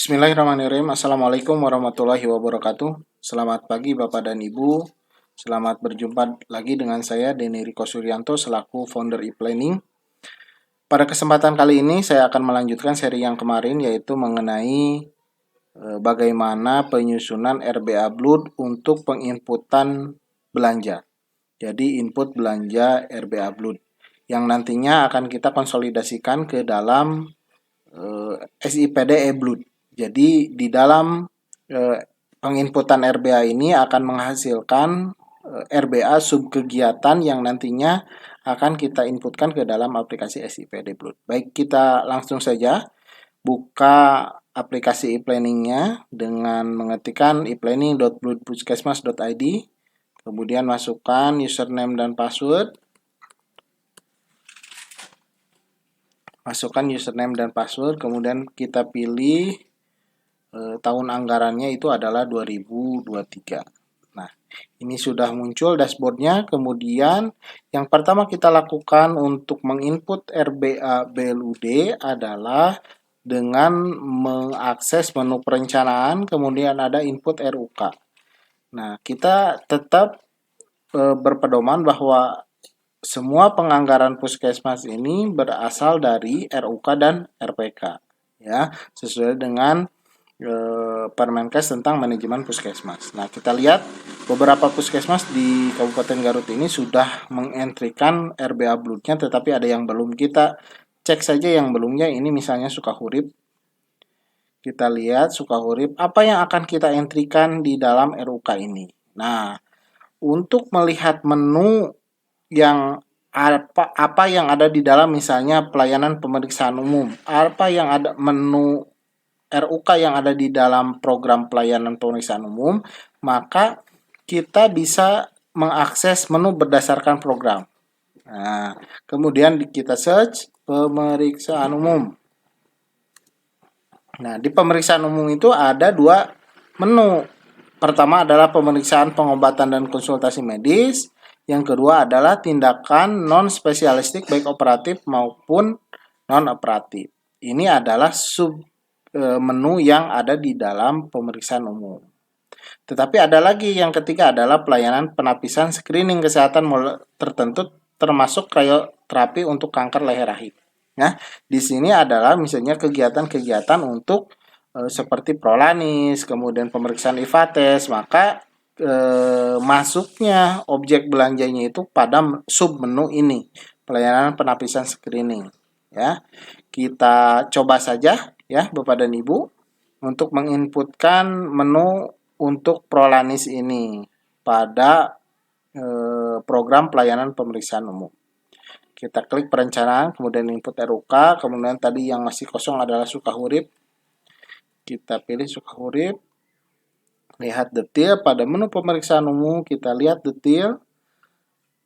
Bismillahirrahmanirrahim. Assalamualaikum warahmatullahi wabarakatuh. Selamat pagi Bapak dan Ibu. Selamat berjumpa lagi dengan saya Denny Riko Suryanto selaku founder e-planning. Pada kesempatan kali ini saya akan melanjutkan seri yang kemarin yaitu mengenai bagaimana penyusunan RBA Blood untuk penginputan belanja. Jadi input belanja RBA Blood yang nantinya akan kita konsolidasikan ke dalam SIPD e-Blood. Jadi di dalam penginputan RBA ini akan menghasilkan RBA subkegiatan yang nantinya akan kita inputkan ke dalam aplikasi SIPD Blood. Baik, kita langsung saja buka aplikasi e-planningnya dengan mengetikkan e-planning.bloodpuskesmas.id, kemudian masukkan username dan password. Kemudian kita pilih tahun anggarannya itu adalah 2023. Nah, ini sudah muncul dashboardnya. Kemudian yang pertama kita lakukan untuk menginput RBA BLUD adalah dengan mengakses menu perencanaan, kemudian ada input RUK. Nah, kita tetap berpedoman bahwa semua penganggaran puskesmas ini berasal dari RUK dan RPK, ya, sesuai dengan Permenkes tentang manajemen puskesmas. Nah, kita lihat beberapa puskesmas di Kabupaten Garut ini sudah mengentrikan RBA Blood-nya, tetapi ada yang belum. Kita cek saja yang belumnya. Ini misalnya Sukahurip. Kita lihat Sukahurip, apa yang akan kita entrikan di dalam RUK ini. Nah, untuk melihat menu yang apa yang ada di dalam, misalnya pelayanan pemeriksaan umum, apa yang ada menu RUK yang ada di dalam program pelayanan pemeriksaan umum, maka kita bisa mengakses menu berdasarkan program. Nah, kemudian kita search pemeriksaan umum. Nah, di pemeriksaan umum itu ada dua menu. Pertama adalah pemeriksaan pengobatan dan konsultasi medis. Yang kedua adalah tindakan non-spesialistik baik operatif maupun non-operatif. Ini adalah sub menu yang ada di dalam pemeriksaan umum. Tetapi ada lagi yang ketiga adalah pelayanan penapisan screening kesehatan tertentu termasuk krioterapi untuk kanker leher rahim. Nah, di sini adalah misalnya kegiatan-kegiatan untuk seperti prolanis, kemudian pemeriksaan IFATES, maka masuknya objek belanjanya itu pada sub menu ini, pelayanan penapisan screening, ya. Kita coba saja ya Bapak dan Ibu untuk menginputkan menu untuk prolanis ini pada program pelayanan pemeriksaan umum. Kita klik perencanaan, kemudian input RUK, kemudian tadi yang masih kosong adalah Sukahurip. Kita pilih Sukahurip. Lihat detail pada menu pemeriksaan umum, kita lihat detail.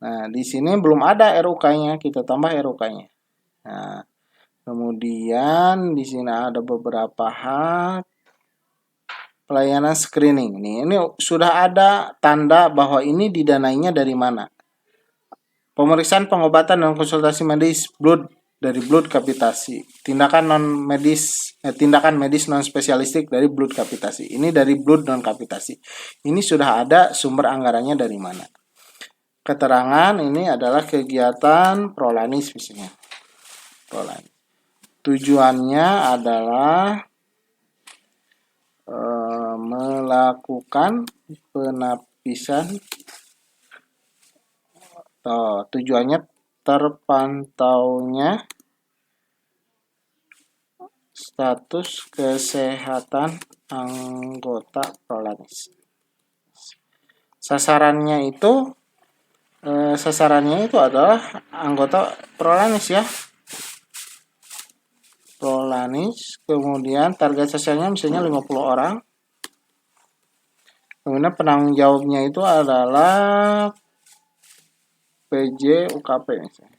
Nah, di sini belum ada RUK-nya, kita tambah RUK-nya. Nah, kemudian di sini ada beberapa hak pelayanan screening. Ini sudah ada tanda bahwa ini didanainya dari mana. Pemeriksaan pengobatan dan konsultasi medis blood dari blood kapitasi. Tindakan medis non spesialistik dari blood kapitasi. Ini dari blood non kapitasi. Ini sudah ada sumber anggarannya dari mana. Keterangan ini adalah kegiatan prolanis misalnya. Prolanis. Tujuannya adalah melakukan penapisan. Tujuannya terpantaunya status kesehatan anggota prolanis. Sasarannya itu adalah anggota prolanis ya. Prolanis, kemudian target sasarannya misalnya 50 orang. Kemudian penanggung jawabnya itu adalah PJ UKP misalnya.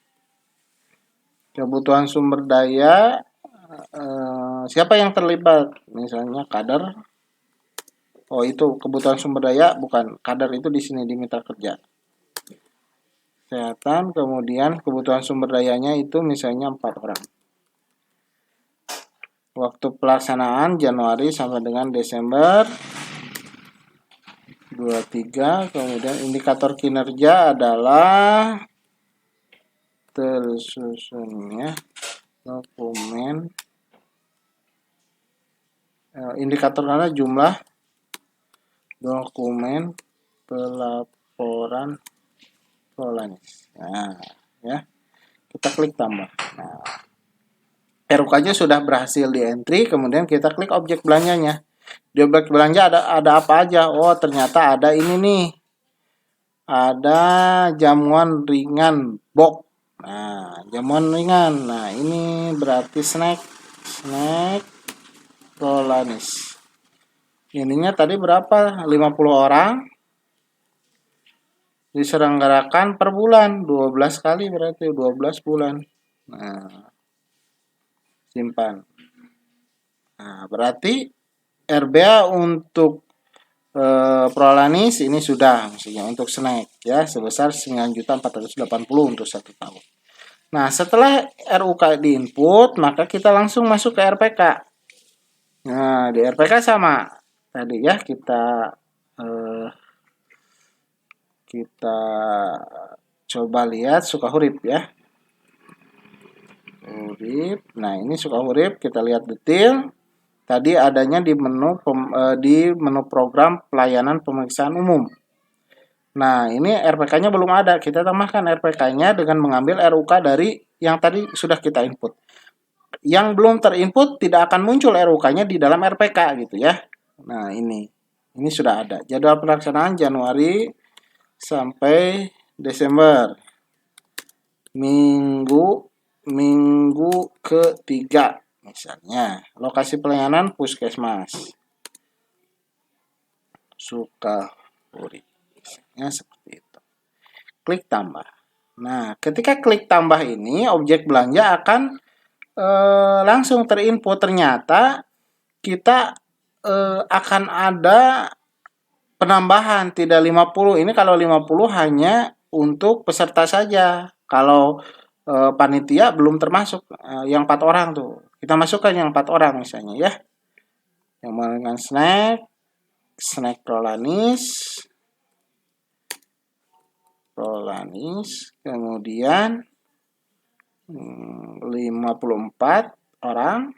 Kebutuhan sumber daya, siapa yang terlibat? Misalnya kader. Oh, itu kebutuhan sumber daya, bukan kader, itu di sini diminta kerja. Kesehatan, kemudian kebutuhan sumber dayanya itu misalnya 4 orang. Waktu pelaksanaan Januari sampai dengan Desember 23. Kemudian indikator kinerja adalah tersusunnya dokumen indikator karena jumlah dokumen pelaporan Prolanis. Nah, ya. Kita klik tambah. Nah, RUK-nya sudah berhasil di entry, kemudian kita klik objek belanjanya. Di objek belanja ada apa aja? Oh, ternyata ada ini nih. Ada jamuan ringan box. Nah, jamuan ringan. Nah, ini berarti snack Prolanis. Ininya tadi berapa? 50 orang. Diselenggarakan per bulan 12 kali, berarti 12 bulan. Nah, simpan. Nah, berarti RBA untuk Prolanis ini sudah maksudnya untuk snack ya sebesar 9.480 untuk 1 tahun. Nah, setelah RUK diinput, maka kita langsung masuk ke RPK. Nah, di RPK sama tadi ya, kita coba lihat Sukahurip ya. Hurip. Nah, ini Sukahurip, kita lihat detail. Tadi adanya di menu program pelayanan pemeriksaan umum. Nah, ini RPK-nya belum ada. Kita tambahkan RPK-nya dengan mengambil RUK dari yang tadi sudah kita input. Yang belum terinput tidak akan muncul RUK-nya di dalam RPK gitu ya. Nah, ini sudah ada. Jadwal pelaksanaan Januari sampai Desember. Minggu ketiga misalnya. Lokasi pelayanan Puskesmas Sukahurip. Misalnya seperti itu. Klik tambah. Nah, ketika klik tambah ini, objek belanja akan langsung terinput. Ternyata kita akan ada penambahan, tidak 50. Ini kalau 50 hanya untuk peserta saja. Kalau panitia belum termasuk yang 4 orang tuh. Kita masukkan yang 4 orang misalnya ya. Yang dengan snack Prolanis, kemudian 54 orang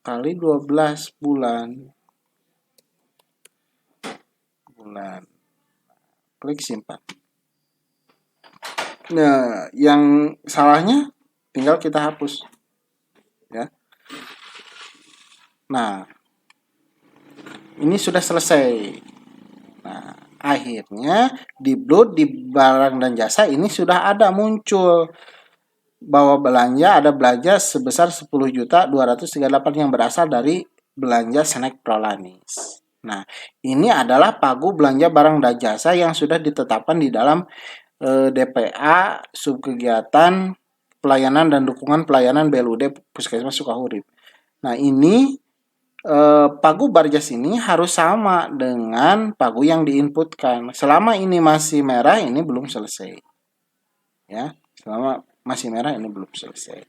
kali 12 bulan. Klik simpan. Nah, yang salahnya tinggal kita hapus. Ya. Nah, ini sudah selesai. Nah, akhirnya di Blood, di barang dan jasa ini sudah ada muncul bahwa ada belanja sebesar 10.238 yang berasal dari belanja snack Prolanis. Nah, ini adalah pagu belanja barang dan jasa yang sudah ditetapkan di dalam DPA subkegiatan pelayanan dan dukungan pelayanan BLUD Puskesmas Sukahurip. Nah, ini pagu Barjas ini harus sama dengan pagu yang diinputkan. Selama ini masih merah, ini belum selesai. Ya, selama masih merah ini belum selesai.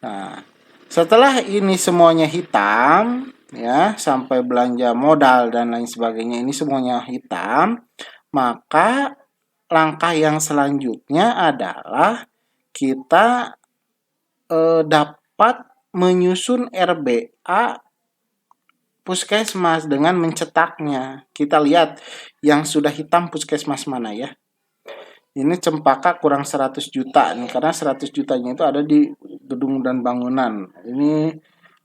Nah, setelah ini semuanya hitam, ya, sampai belanja modal dan lain sebagainya ini semuanya hitam, maka langkah yang selanjutnya adalah kita dapat menyusun RBA Puskesmas dengan mencetaknya. Kita lihat yang sudah hitam Puskesmas mana ya. Ini Cempaka kurang 100 juta nih, karena 100 jutanya itu ada di gedung dan bangunan. Ini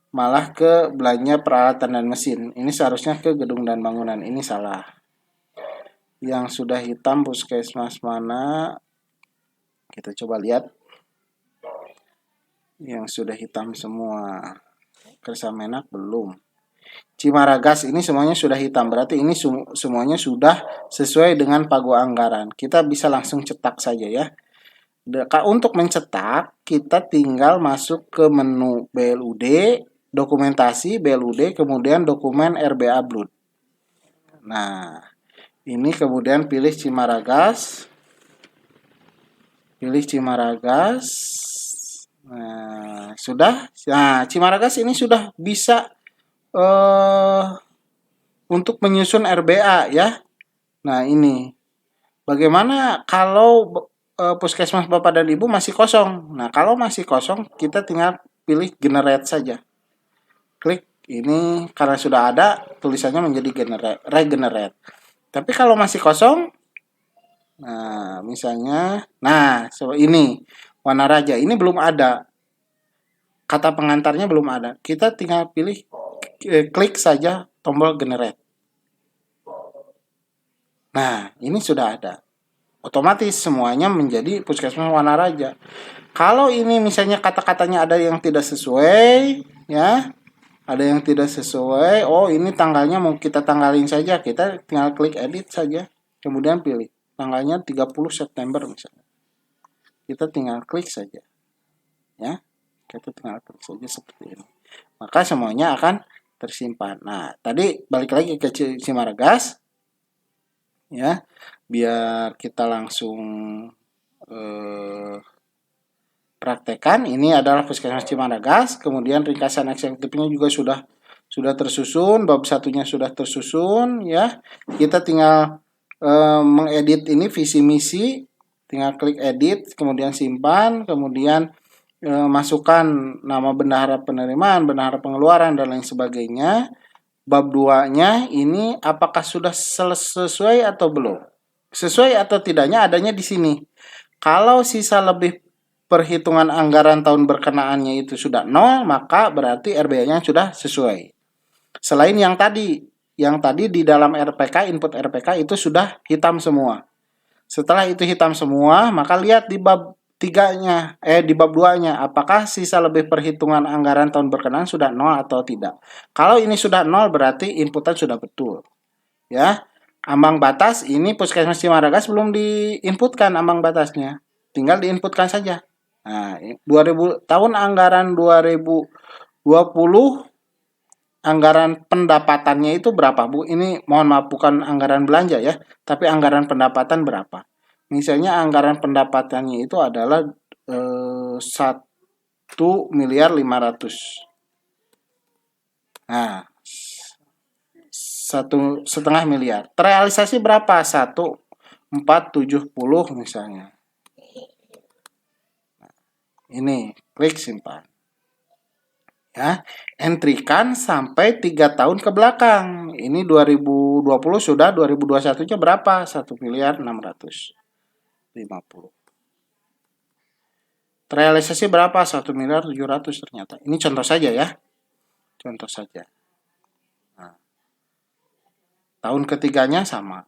malah ke belanja peralatan dan mesin. Ini seharusnya ke gedung dan bangunan. Ini salah. Yang sudah hitam Puskesmas mana? Kita coba lihat. Yang sudah hitam semua. Kersamenak belum. Cimaragas ini semuanya sudah hitam, berarti ini semuanya sudah sesuai dengan pagu anggaran. Kita bisa langsung cetak saja ya. Untuk mencetak, kita tinggal masuk ke menu BLUD, dokumentasi BLUD, kemudian dokumen RBA Blood. Nah, ini kemudian pilih Cimaragas. Nah, sudah. Nah, Cimaragas ini sudah bisa untuk menyusun RBA ya. Nah, ini. Bagaimana kalau puskesmas Bapak dan Ibu masih kosong? Nah, kalau masih kosong, kita tinggal pilih generate saja. Klik ini karena sudah ada tulisannya menjadi regenerate. Tapi kalau masih kosong, nah misalnya, ini warna raja ini belum ada, kata pengantarnya belum ada. Kita tinggal pilih klik saja tombol generate. Nah ini sudah ada. Otomatis semuanya menjadi puskesmas warna raja. Kalau ini misalnya kata-katanya ada yang tidak sesuai, ya, ada yang tidak sesuai. Oh ini tanggalnya mau kita tanggalin saja. Kita tinggal klik edit saja. Kemudian pilih tanggalnya 30 September misalnya. Kita tinggal klik saja. Ya, kita tinggal klik saja seperti ini. Maka semuanya akan tersimpan. Nah, tadi balik lagi ke Cimaragas. Ya, biar kita langsung praktekan. Ini adalah puskesmas Cimaragas. Kemudian ringkasan eksekutifnya juga sudah tersusun, bab satunya sudah tersusun ya. Kita tinggal mengedit ini visi misi, tinggal klik edit, kemudian simpan, kemudian masukkan nama bendahara penerimaan, bendahara pengeluaran dan lain sebagainya. Bab 2-nya ini apakah sudah sesuai atau belum? Sesuai atau tidaknya adanya di sini. Kalau sisa lebih perhitungan anggaran tahun berkenaannya itu sudah 0, maka berarti RBA-nya sudah sesuai. Selain yang tadi di dalam RPK, input RPK itu sudah hitam semua. Setelah itu hitam semua, maka lihat di bab 3-nya, di bab 2-nya, apakah sisa lebih perhitungan anggaran tahun berkenaan sudah 0 atau tidak. Kalau ini sudah 0 berarti inputan sudah betul. Ya. Ambang batas ini puskesmas Cimaragas belum diinputkan ambang batasnya. Tinggal diinputkan saja. Nah, 2000 tahun anggaran 2020 anggaran pendapatannya itu berapa, Bu? Ini mohon maaf bukan anggaran belanja ya, tapi anggaran pendapatan berapa? Misalnya anggaran pendapatannya itu adalah 1.500.000.000. Nah, 1,5 miliar. Terrealisasi berapa? 1.470 misalnya. Ini klik simpan. Ya, entrikan sampai 3 tahun ke belakang. Ini 2020 sudah, 2021-nya berapa? 1.650.000.000. Terrealisasi berapa? 1.700.000.000 ternyata. Ini contoh saja ya. Contoh saja. Nah, tahun ketiganya sama.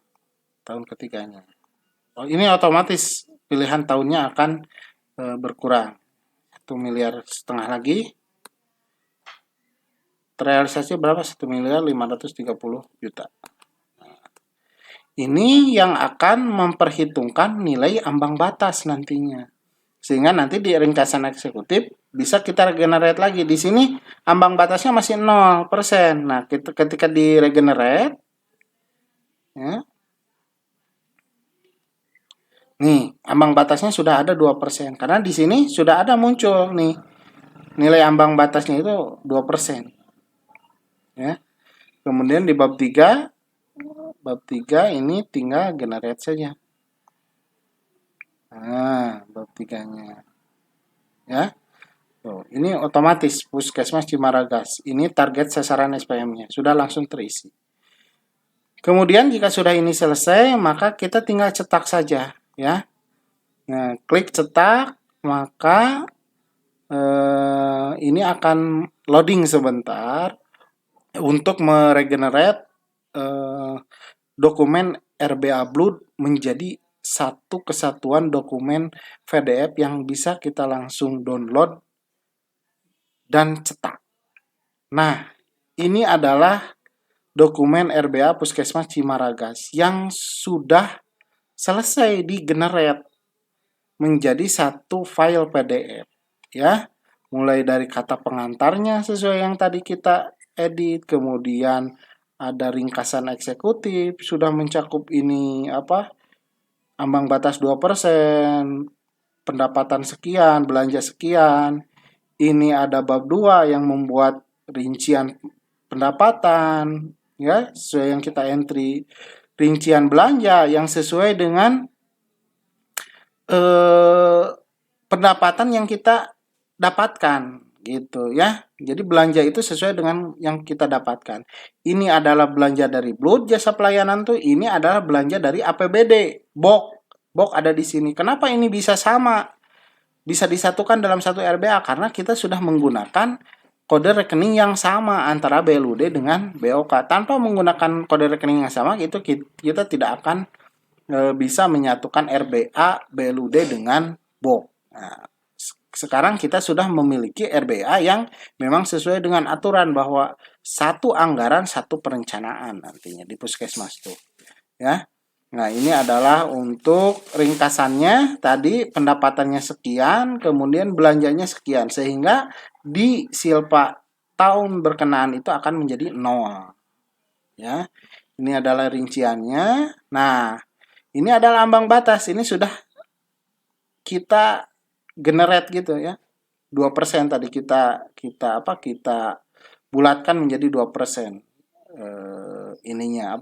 Tahun ketiganya. Oh, ini otomatis pilihan tahunnya akan berkurang. 1,5 miliar lagi. Terrealisasi berapa? 1.530.000.000. Nah, ini yang akan memperhitungkan nilai ambang batas nantinya. Sehingga nanti di ringkasan eksekutif bisa kita regenerate lagi. Di sini ambang batasnya masih 0%. Nah, ketika di regenerate ya. Nih, ambang batasnya sudah ada 2%. Karena di sini sudah ada muncul nih. Nilai ambang batasnya itu 2%. Ya. Kemudian di bab 3 ini tinggal generate saja. Nah, bab 3-nya. Ya. Tuh, ini otomatis puskesmas Cimaragas. Ini target sasaran SPM-nya sudah langsung terisi. Kemudian jika sudah ini selesai, maka kita tinggal cetak saja, ya. Nah, klik cetak, maka ini akan loading sebentar untuk meregenerate dokumen RBA Blood menjadi satu kesatuan dokumen PDF yang bisa kita langsung download dan cetak. Nah, ini adalah dokumen RBA Puskesmas Cimaragas yang sudah selesai di-generate menjadi satu file PDF, ya. Mulai dari kata pengantarnya sesuai yang tadi kita edit, kemudian ada ringkasan eksekutif, sudah mencakup ini ambang batas 2%, pendapatan sekian, belanja sekian. ini ada bab 2 yang membuat rincian pendapatan, ya, sesuai yang kita entry. Rincian belanja yang sesuai dengan eh, pendapatan yang kita dapatkan gitu ya. Jadi belanja itu sesuai dengan yang kita dapatkan. Ini adalah belanja dari Blood jasa pelayanan tuh, ini adalah belanja dari APBD. BOK ada di sini. Kenapa ini bisa sama? Bisa disatukan dalam satu RBA karena kita sudah menggunakan kode rekening yang sama antara BLUD dengan BOK. Tanpa menggunakan kode rekening yang sama itu kita tidak akan bisa menyatukan RBA BLUD dengan BOK. Nah, sekarang kita sudah memiliki RBA yang memang sesuai dengan aturan bahwa satu anggaran satu perencanaan nantinya di Puskesmas tuh, ya. Nah, ini adalah untuk ringkasannya tadi pendapatannya sekian, kemudian belanjanya sekian sehingga di silpa tahun berkenaan itu akan menjadi 0. Ya. Ini adalah rinciannya. Nah, ini adalah ambang batas. Ini sudah kita generate gitu ya. 2% tadi kita bulatkan menjadi 2%. Ininya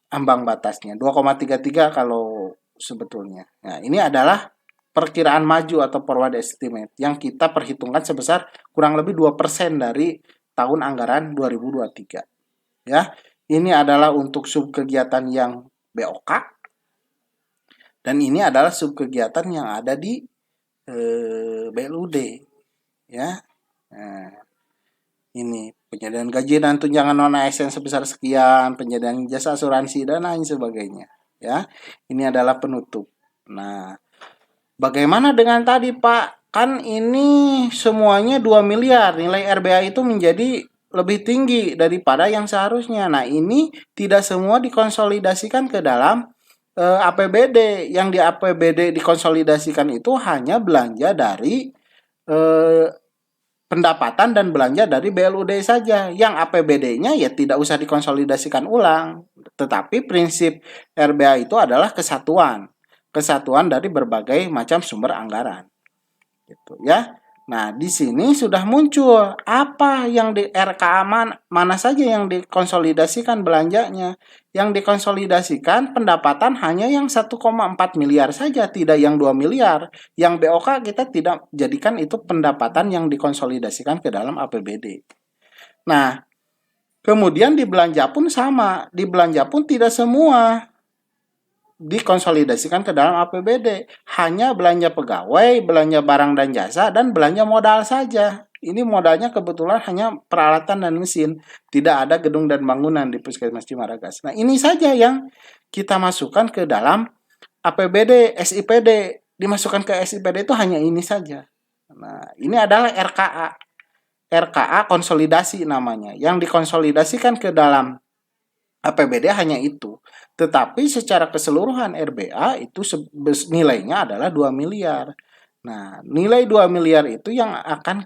ambang batasnya 2,33 kalau sebetulnya. Nah, ini adalah perkiraan maju atau forward estimate yang kita perhitungkan sebesar kurang lebih 2% dari tahun anggaran 2023. Ya. Ini adalah untuk subkegiatan yang BOK dan ini adalah subkegiatan yang ada di BLUD, ya. Nah, ini penyediaan gaji dan tunjangan non ASN sebesar sekian, penyediaan jasa asuransi dan lain sebagainya, ya. Ini adalah penutup. Nah, bagaimana dengan tadi, Pak? Kan ini semuanya 2 miliar, nilai RBA itu menjadi lebih tinggi daripada yang seharusnya. Nah, ini tidak semua dikonsolidasikan ke dalam APBD. Yang di APBD dikonsolidasikan itu hanya belanja dari pendapatan dan belanja dari BLUD saja. Yang APBD-nya ya tidak usah dikonsolidasikan ulang. Tetapi prinsip RBA itu adalah kesatuan. Kesatuan dari berbagai macam sumber anggaran. Gitu ya. Nah, di sini sudah muncul apa yang di RKA mana saja yang dikonsolidasikan belanjanya. Yang dikonsolidasikan pendapatan hanya yang 1,4 miliar saja, tidak yang 2 miliar. Yang BOK kita tidak jadikan itu pendapatan yang dikonsolidasikan ke dalam APBD. Nah, kemudian di belanja pun sama. Di belanja pun tidak semua dikonsolidasikan ke dalam APBD. Hanya belanja pegawai, belanja barang dan jasa, dan belanja modal saja. Ini modalnya kebetulan hanya peralatan dan mesin. Tidak ada gedung dan bangunan di Puskesmas Cimaragas. Nah, ini saja yang kita masukkan ke dalam APBD, SIPD. Dimasukkan ke SIPD itu hanya ini saja. Nah, ini adalah RKA. RKA konsolidasi namanya. Yang dikonsolidasikan ke dalam APBD hanya itu. Tetapi secara keseluruhan RBA itu nilainya adalah 2 miliar. Nah, nilai 2 miliar itu yang akan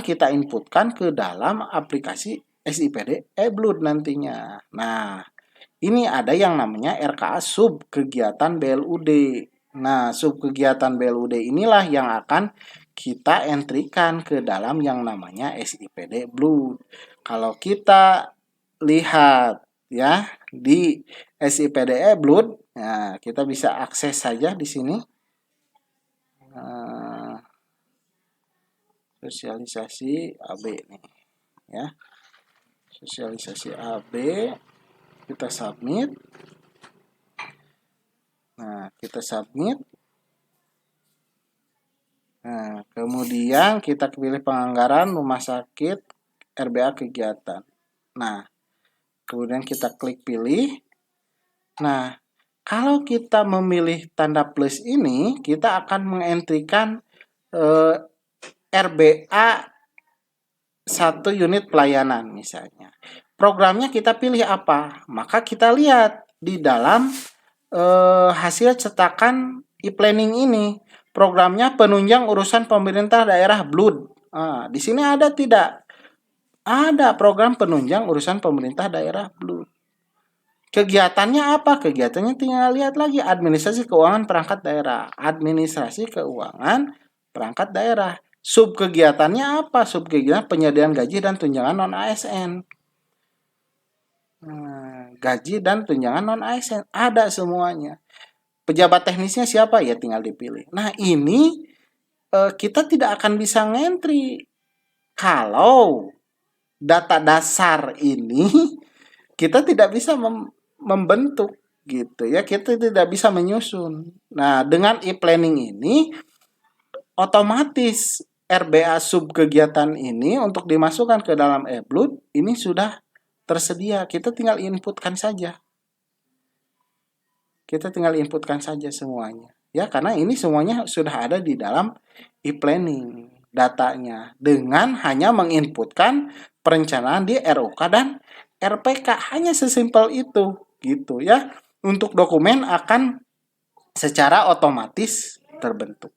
kita inputkan ke dalam aplikasi SIPD e-Blood nantinya. Nah, ini ada yang namanya RKA sub kegiatan BLUD. Nah, sub kegiatan BLUD inilah yang akan kita entrykan ke dalam yang namanya SIPD Blood. Kalau kita lihat ya di SIPDE Blood, nah, kita bisa akses saja di sini sosialisasi AB nih ya, sosialisasi AB, kita submit. Nah, kita submit. Nah, kemudian kita pilih penganggaran rumah sakit RBA kegiatan. Nah, kemudian kita klik pilih. Nah, kalau kita memilih tanda plus ini, kita akan mengentrikan RBA 1 unit pelayanan misalnya. Programnya kita pilih apa? Maka kita lihat di dalam hasil cetakan e-planning ini. Programnya penunjang urusan pemerintah daerah Blood. Nah, di sini ada tidak? Ada program penunjang urusan pemerintah daerah Blood. Kegiatannya apa? Kegiatannya tinggal lihat lagi administrasi keuangan perangkat daerah, administrasi keuangan perangkat daerah. Subkegiatannya apa? Subkegiatan penyediaan gaji dan tunjangan non-ASN. Gaji dan tunjangan non-ASN ada semuanya. Pejabat teknisnya siapa? Ya tinggal dipilih. Nah ini kita tidak akan bisa ngentri kalau data dasar ini kita tidak bisa membentuk gitu ya, kita tidak bisa menyusun. Nah dengan e-planning ini otomatis RBA sub kegiatan ini untuk dimasukkan ke dalam e-blood ini sudah tersedia, kita tinggal inputkan saja. Kita tinggal inputkan saja semuanya. Ya, karena ini semuanya sudah ada di dalam e-planning datanya dengan hanya menginputkan perencanaan di RUK dan RPK, hanya sesimpel itu gitu ya. Untuk dokumen akan secara otomatis terbentuk.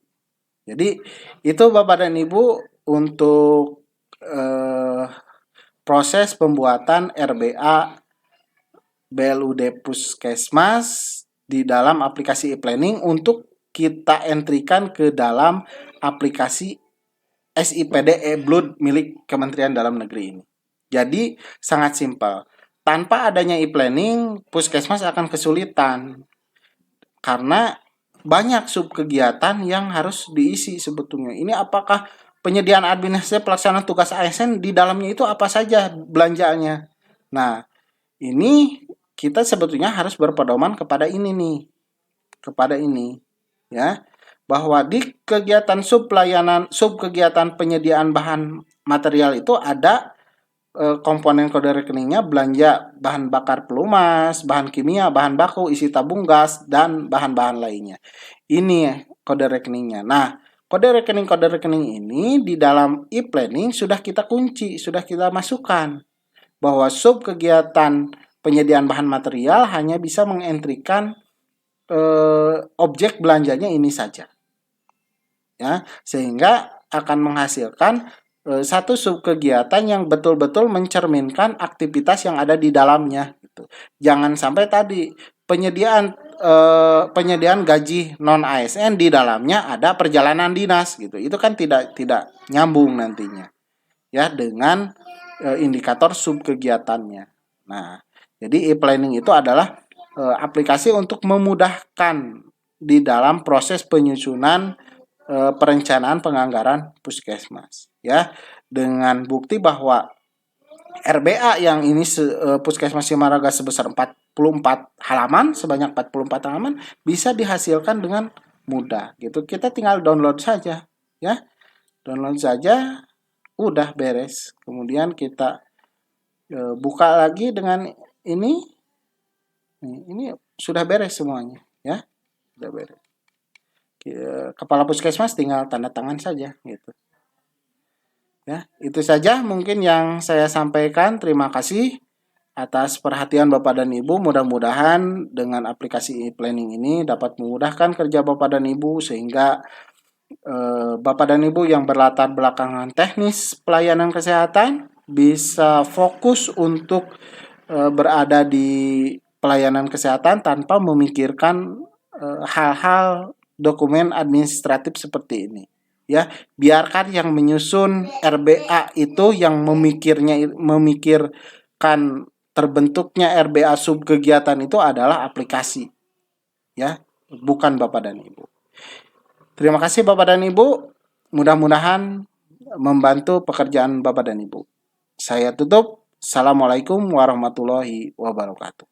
Jadi itu Bapak dan Ibu untuk proses pembuatan RBA BLUD Puskesmas di dalam aplikasi e-planning untuk kita entrikan ke dalam aplikasi SIPD e-blood milik Kementerian Dalam Negeri ini. Jadi sangat simpel. Tanpa adanya e-planning, Puskesmas akan kesulitan karena banyak subkegiatan yang harus diisi sebetulnya. Ini apakah penyediaan administrasi pelaksanaan tugas ASN di dalamnya itu apa saja belanjaannya. Nah, ini kita sebetulnya harus berpedoman kepada ini nih. Kepada ini ya. Bahwa di kegiatan subkegiatan penyediaan bahan material itu ada komponen kode rekeningnya belanja bahan bakar pelumas, bahan kimia, bahan baku, isi tabung gas, dan bahan-bahan lainnya. Ini kode rekeningnya. Nah, kode rekening ini di dalam e-planning sudah kita kunci, sudah kita masukkan. Bahwa sub kegiatan penyediaan bahan material hanya bisa mengentrikan objek belanjanya ini saja. Ya, sehingga akan menghasilkan satu subkegiatan yang betul-betul mencerminkan aktivitas yang ada di dalamnya gitu. Jangan sampai tadi penyediaan gaji non ASN di dalamnya ada perjalanan dinas gitu. Itu kan tidak nyambung nantinya ya dengan indikator subkegiatannya. Nah, jadi e-planning itu adalah aplikasi untuk memudahkan di dalam proses penyusunan perencanaan penganggaran Puskesmas ya, dengan bukti bahwa RBA yang ini Puskesmas Simaraga sebesar 44 halaman, sebanyak 44 halaman bisa dihasilkan dengan mudah gitu. Kita tinggal download saja ya. Download saja udah beres. Kemudian kita buka lagi dengan ini. Ini sudah beres semuanya ya. Sudah beres. Kepala Puskesmas tinggal tanda tangan saja gitu. Ya, itu saja mungkin yang saya sampaikan. Terima kasih atas perhatian Bapak dan Ibu. Mudah-mudahan dengan aplikasi e-planning ini dapat memudahkan kerja Bapak dan Ibu sehingga Bapak dan Ibu yang berlatar belakangan teknis pelayanan kesehatan bisa fokus untuk berada di pelayanan kesehatan tanpa memikirkan hal-hal dokumen administratif seperti ini. Ya, biarkan yang menyusun RBA itu yang memikirkan terbentuknya RBA subkegiatan itu adalah aplikasi. Ya, bukan Bapak dan Ibu. Terima kasih Bapak dan Ibu. Mudah-mudahan membantu pekerjaan Bapak dan Ibu. Saya tutup. Assalamualaikum warahmatullahi wabarakatuh.